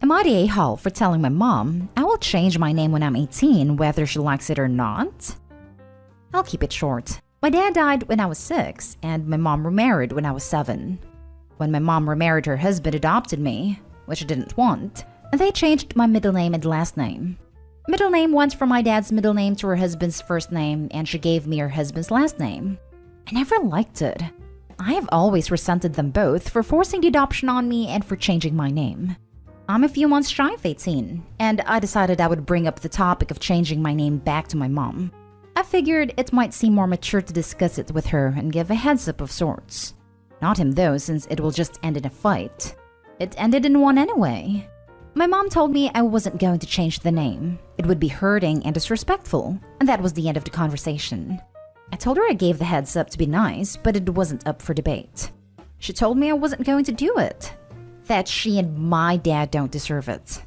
Am I the a-hole for telling my mom I will change my name when I'm 18 whether she likes it or not? I'll keep it short. My dad died when I was 6 and my mom remarried when I was 7. When my mom remarried, her husband adopted me, which I didn't want, and they changed my middle name and last name. Middle name went from my dad's middle name to her husband's first name, and she gave me her husband's last name. I never liked it. I have always resented them both for forcing the adoption on me and for changing my name. I'm a few months shy of 18, and I decided I would bring up the topic of changing my name back to my mom. I figured it might seem more mature to discuss it with her and give a heads up of sorts. Not him though, since it will just end in a fight. It ended in one anyway. My mom told me I wasn't going to change the name. It would be hurting and disrespectful, and that was the end of the conversation. I told her I gave the heads up to be nice, but it wasn't up for debate. She told me I wasn't going to do it. That she and my dad don't deserve it.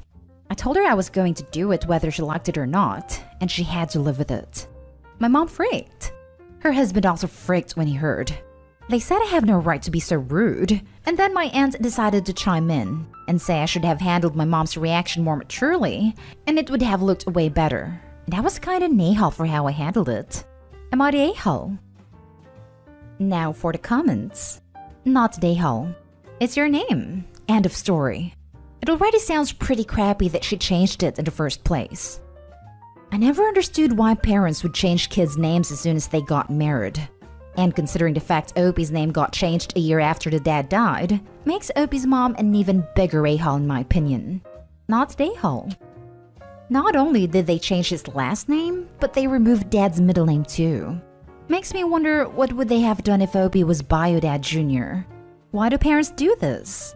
I told her I was going to do it whether she liked it or not, and she had to live with it. My mom freaked. Her husband also freaked when he heard. They said I have no right to be so rude, and then my aunt decided to chime in and say I should have handled my mom's reaction more maturely, and it would have looked way better. And I was kinda a-hole for how I handled it. Am I the a-hole? Now for the comments. Not the a-hole. It's your name. End of story. It already sounds pretty crappy that she changed it in the first place. I never understood why parents would change kids' names as soon as they got married. And considering the fact Opie's name got changed a year after the dad died, makes Opie's mom an even bigger a-hole in my opinion. Not the a-hole. Not only did they change his last name, but they removed dad's middle name too. Makes me wonder what would they have done if Opie was Bio Dad Jr. Why do parents do this?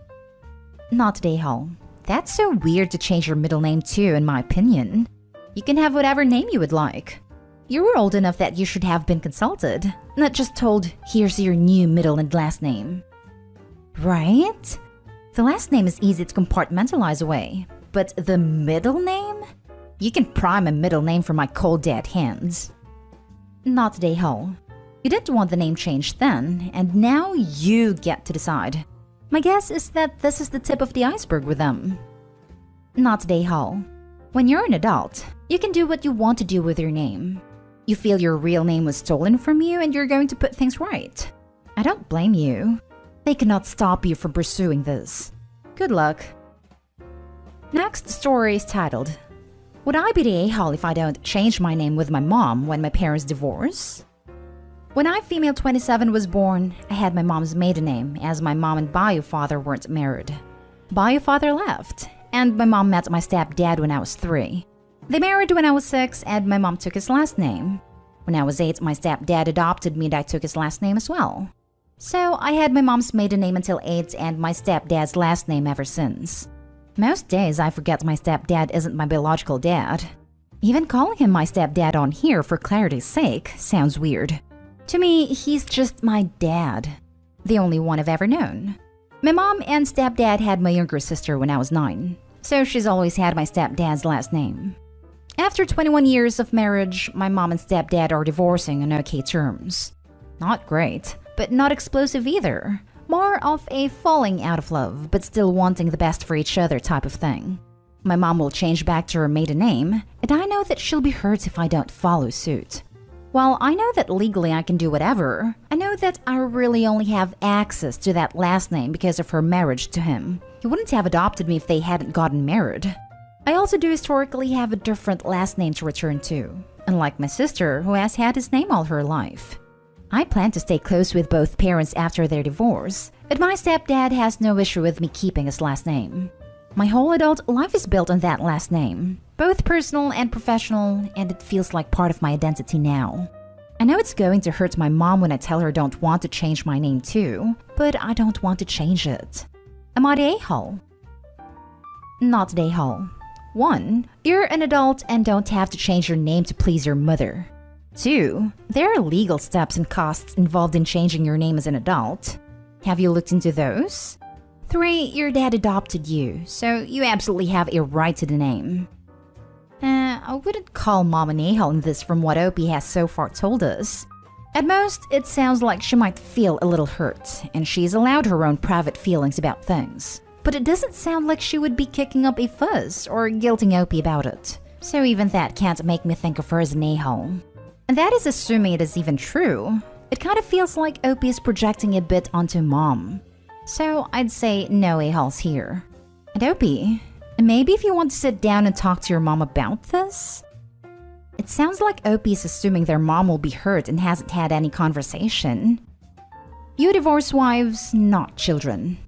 Not the a-hole. That's so weird to change your middle name too, in my opinion. You can have whatever name you would like. You were old enough that you should have been consulted, not just told, here's your new middle and last name. Right? The last name is easy to compartmentalize away, but the middle name? You can pry my middle name from my cold dead hands. Not the a-hole. You didn't want the name changed then, and now you get to decide. My guess is that this is the tip of the iceberg with them. Not the a-hole. When you're an adult, you can do what you want to do with your name. You feel your real name was stolen from you and you're going to put things right. I don't blame you. They cannot stop you from pursuing this. Good luck. Next story is titled, Would I be the a-hole if I don't change my name with my mom when my parents divorce? When I, female 27, was born, I had my mom's maiden name as my mom and bio father weren't married. Bio father left, and my mom met my stepdad when I was 3. They married when I was 6, and my mom took his last name. When I was 8, my stepdad adopted me and I took his last name as well. So I had my mom's maiden name until 8 and my stepdad's last name ever since. Most days I forget my stepdad isn't my biological dad. Even calling him my stepdad on here for clarity's sake sounds weird. To me, he's just my dad, the only one I've ever known. My mom and stepdad had my younger sister when I was 9, so she's always had my stepdad's last name. After 21 years of marriage, my mom and stepdad are divorcing on okay terms. Not great, but not explosive either. More of a falling out of love, but still wanting the best for each other type of thing. My mom will change back to her maiden name, and I know that she'll be hurt if I don't follow suit. While I know that legally I can do whatever, I know that I really only have access to that last name because of her marriage to him. He wouldn't have adopted me if they hadn't gotten married. I also do historically have a different last name to return to, unlike my sister who has had his name all her life. I plan to stay close with both parents after their divorce, but my stepdad has no issue with me keeping his last name. My whole adult life is built on that last name, both personal and professional, and it feels like part of my identity now. I know it's going to hurt my mom when I tell her I don't want to change my name too, but I don't want to change it. Am I the a-hole? Not the a-hole. 1. You're an adult and don't have to change your name to please your mother. 2. There are legal steps and costs involved in changing your name as an adult. Have you looked into those? 3. Your dad adopted you, so you absolutely have a right to the name. I wouldn't call Mom an a-hole in this from what Opie has so far told us. At most, it sounds like she might feel a little hurt, and she's allowed her own private feelings about things. but it doesn't sound like she would be kicking up a fuss or guilting Opie about it. So even that can't make me think of her as an a-hole. And that is assuming it is even true. It kind of feels like Opie is projecting a bit onto Mom. So I'd say no a-holes here. And Opie, maybe if you want to sit down and talk to your mom about this? It sounds like Opie is assuming their mom will be hurt and hasn't had any conversation. You divorce wives, not children.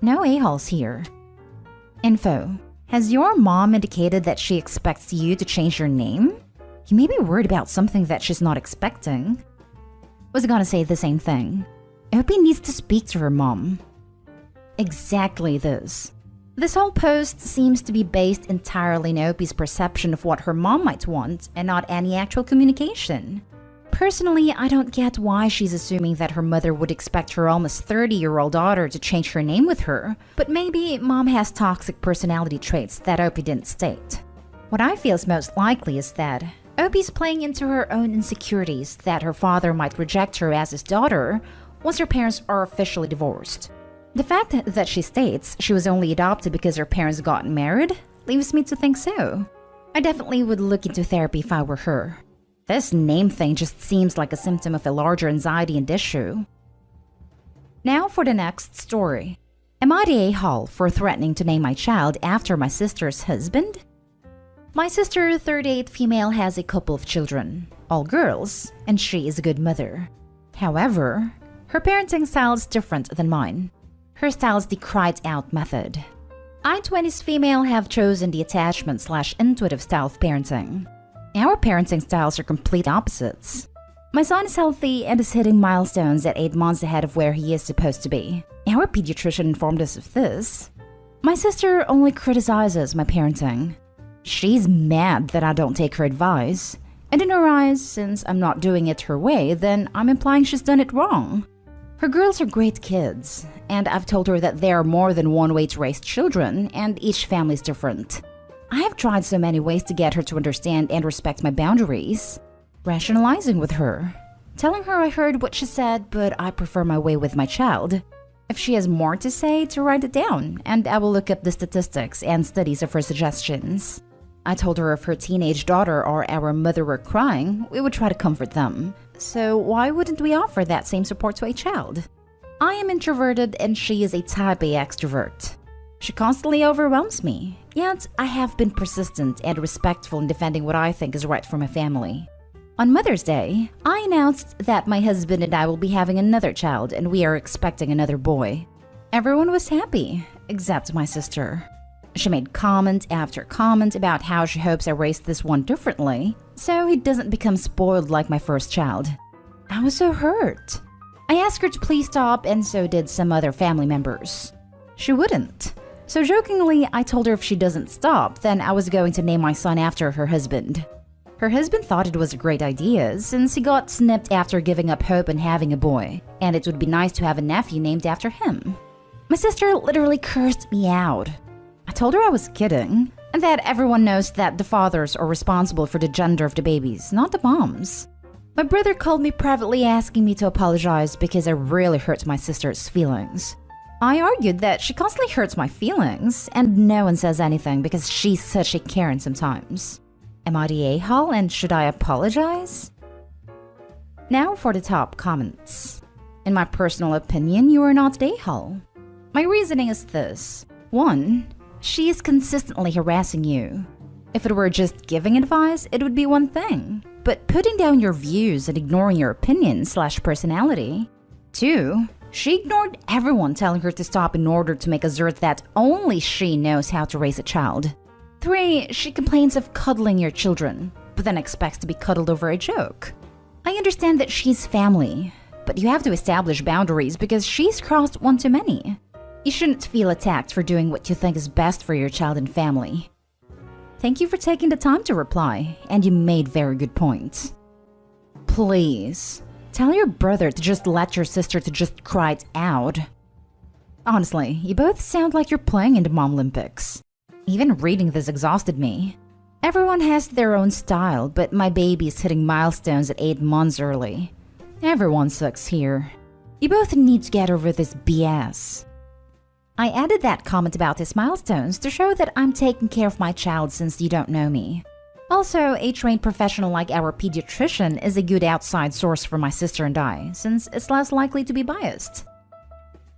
No a-holes here. Info. Has your mom indicated that she expects you to change your name? You may be worried about something that she's not expecting. Was gonna say the same thing. Opie needs to speak to her mom. Exactly this. This whole post seems to be based entirely in Opie's perception of what her mom might want and not any actual communication. Personally, I don't get why she's assuming that her mother would expect her almost 30-year-old daughter to change her name with her, but maybe Mom has toxic personality traits that Opie didn't state. What I feel is most likely is that Opie's playing into her own insecurities that her father might reject her as his daughter once her parents are officially divorced. The fact that she states she was only adopted because her parents got married leaves me to think so. I definitely would look into therapy if I were her. This name thing just seems like a symptom of a larger anxiety and issue. Now for the next story. Am I the a-hole for threatening to name my child after my sister's husband? My sister, 38 female, has a couple of children, all girls, and she is a good mother. However, her parenting style is different than mine. Her style is the cried-out method. I, 20s female, have chosen the attachment/intuitive style of parenting. Our parenting styles are complete opposites. My son is healthy and is hitting milestones at 8 months ahead of where he is supposed to be. Our pediatrician informed us of this. My sister only criticizes my parenting. She's mad that I don't take her advice. And in her eyes, since I'm not doing it her way, then I'm implying she's done it wrong. Her girls are great kids, and I've told her that there are more than one way to raise children, and each family is different. I have tried so many ways to get her to understand and respect my boundaries. Rationalizing with her. Telling her I heard what she said, but I prefer my way with my child. If she has more to say, to write it down, and I will look up the statistics and studies of her suggestions. I told her if her teenage daughter or our mother were crying, we would try to comfort them. So why wouldn't we offer that same support to a child? I am introverted and she is a type A extrovert. She constantly overwhelms me, yet I have been persistent and respectful in defending what I think is right for my family. On Mother's Day, I announced that my husband and I will be having another child and we are expecting another boy. Everyone was happy, except my sister. She made comment after comment about how she hopes I raised this one differently, so he doesn't become spoiled like my first child. I was so hurt. I asked her to please stop, and so did some other family members. She wouldn't. So jokingly, I told her if she doesn't stop, then I was going to name my son after her husband. Her husband thought it was a great idea, since he got snipped after giving up hope on having a boy, and it would be nice to have a nephew named after him. My sister literally cursed me out. I told her I was kidding, and that everyone knows that the fathers are responsible for the gender of the babies, not the moms. My brother called me privately asking me to apologize because I really hurt my sister's feelings. I argued that she constantly hurts my feelings, and no one says anything because she's such a Karen sometimes. Am I the a-hole and should I apologize? Now for the top comments. In my personal opinion, you are not the a-hole. My reasoning is this. 1. She is consistently harassing you. If it were just giving advice, it would be one thing. But putting down your views and ignoring your opinion/personality. 2. She ignored everyone telling her to stop in order to make assert that only she knows how to raise a child. 3. She complains of cuddling your children, but then expects to be cuddled over a joke. I understand that she's family, but you have to establish boundaries because she's crossed one too many. You shouldn't feel attacked for doing what you think is best for your child and family. Thank you for taking the time to reply, and you made very good points. Please, tell your brother to just let your sister to just cry it out. Honestly, you both sound like you're playing in the Mom Olympics. Even reading this exhausted me. Everyone has their own style, but my baby is hitting milestones at 8 months early. Everyone sucks here. You both need to get over this BS. I added that comment about his milestones to show that I'm taking care of my child since you don't know me. Also, a trained professional like our pediatrician is a good outside source for my sister and I, since it's less likely to be biased.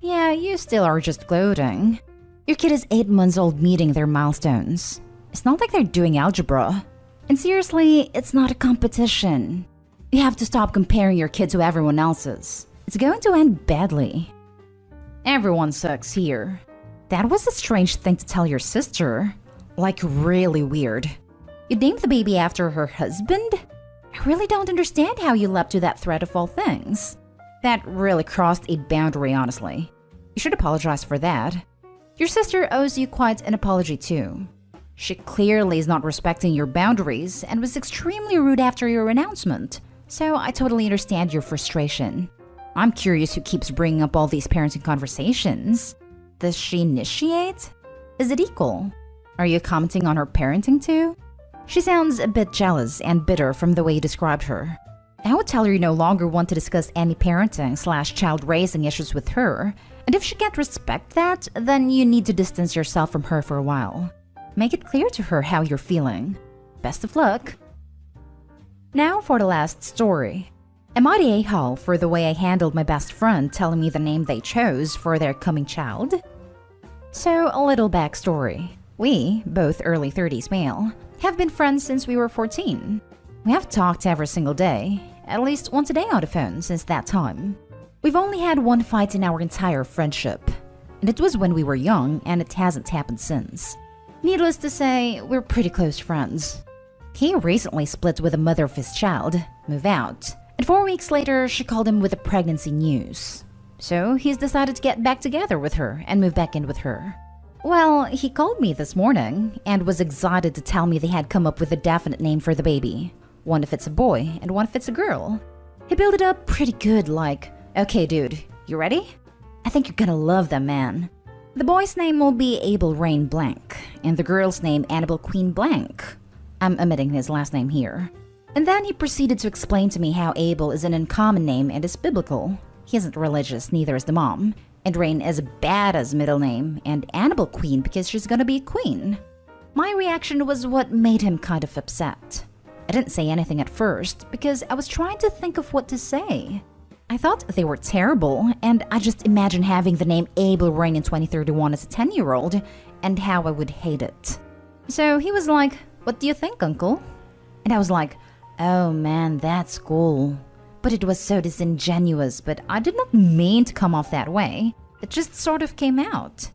Yeah, you still are just gloating. Your kid is 8 months old meeting their milestones. It's not like they're doing algebra. And seriously, it's not a competition. You have to stop comparing your kid to everyone else's. It's going to end badly. Everyone sucks here. That was a strange thing to tell your sister. Like, really weird. You named the baby after her husband? I really don't understand how you leapt to that threat of all things. That really crossed a boundary, honestly. You should apologize for that. Your sister owes you quite an apology too. She clearly is not respecting your boundaries and was extremely rude after your announcement, so I totally understand your frustration. I'm curious who keeps bringing up all these parenting conversations. Does she initiate? Is it equal? Are you commenting on her parenting too? She sounds a bit jealous and bitter from the way you described her. I would tell her you no longer want to discuss any parenting/child raising issues with her, and if she can't respect that, then you need to distance yourself from her for a while. Make it clear to her how you're feeling. Best of luck. Now for the last story. Am I the a-hole for the way I handled my best friend telling me the name they chose for their coming child? So, a little backstory. We, both early 30s male, have been friends since we were 14. We have talked every single day, at least once a day on the phone since that time. We've only had one fight in our entire friendship, and it was when we were young, and it hasn't happened since. Needless to say, we're pretty close friends. He recently split with the mother of his child, moved out, and 4 weeks later, she called him with the pregnancy news. So he's decided to get back together with her and move back in with her. Well, he called me this morning and was excited to tell me they had come up with a definite name for the baby. One if it's a boy and one if it's a girl. He built it up pretty good, like, okay dude, you ready? I think you're gonna love them, man. The boy's name will be Abel Rain Blank, and the girl's name Annabelle Queen Blank. I'm omitting his last name here. And then he proceeded to explain to me how Abel is an uncommon name and is biblical. He isn't religious, neither is the mom. And Rain is a badass middle name, and Annabelle Queen because she's gonna be a queen. My reaction was what made him kind of upset. I didn't say anything at first because I was trying to think of what to say. I thought they were terrible, and I just imagined having the name Abel Rain in 2031 as a 10-year-old and how I would hate it. So he was like, "What do you think, uncle?" And I was like, "Oh man, that's cool." But it was so disingenuous, but I did not mean to come off that way. It just sort of came out.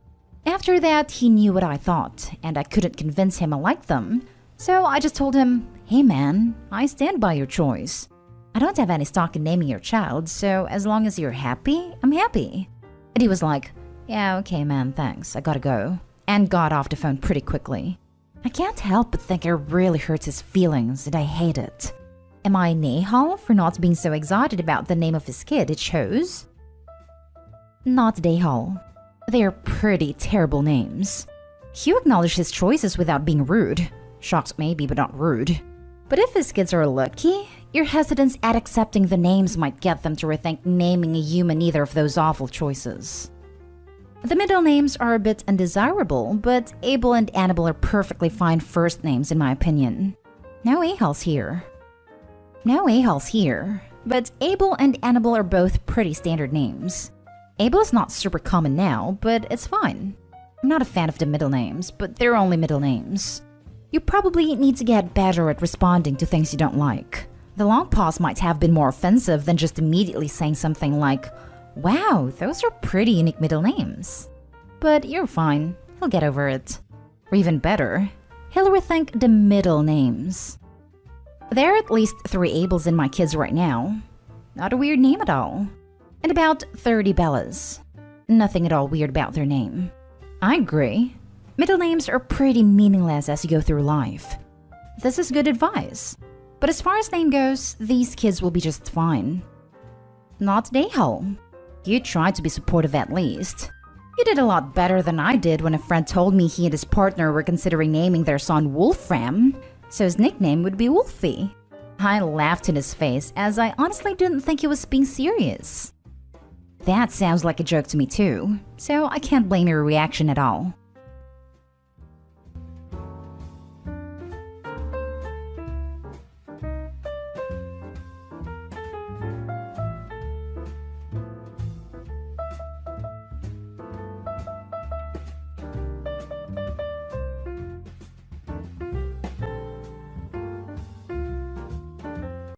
After that, he knew what I thought, and I couldn't convince him I liked them. So I just told him, "Hey man, I stand by your choice. I don't have any stock in naming your child, so as long as you're happy, I'm happy." And he was like, "Yeah, okay man, thanks, I gotta go." And got off the phone pretty quickly. I can't help but think it really hurts his feelings, and I hate it. Am I an a-hole for not being so excited about the name of his kid it chose? Not an a-hole. They're pretty terrible names. Hugh acknowledged his choices without being rude. Shocked maybe, but not rude. But if his kids are lucky, your hesitance at accepting the names might get them to rethink naming a human either of those awful choices. The middle names are a bit undesirable, but Abel and Annabelle are perfectly fine first names in my opinion. No a-holes here. No a-holes here, but Abel and Annabelle are both pretty standard names. Abel is not super common now, but it's fine. I'm not a fan of the middle names, but they're only middle names. You probably need to get better at responding to things you don't like. The long pause might have been more offensive than just immediately saying something like, "Wow, those are pretty unique middle names." But you're fine, he'll get over it. Or even better, he'll rethink the middle names. There are at least 3 Abels in my kids right now. Not a weird name at all. And about 30 Bellas. Nothing at all weird about their name. I agree. Middle names are pretty meaningless as you go through life. This is good advice. But as far as name goes, these kids will be just fine. Not an a-hole. You tried to be supportive at least. You did a lot better than I did when a friend told me he and his partner were considering naming their son Wolfram, so his nickname would be Wolfie. I laughed in his face as I honestly didn't think he was being serious. That sounds like a joke to me too, so I can't blame your reaction at all.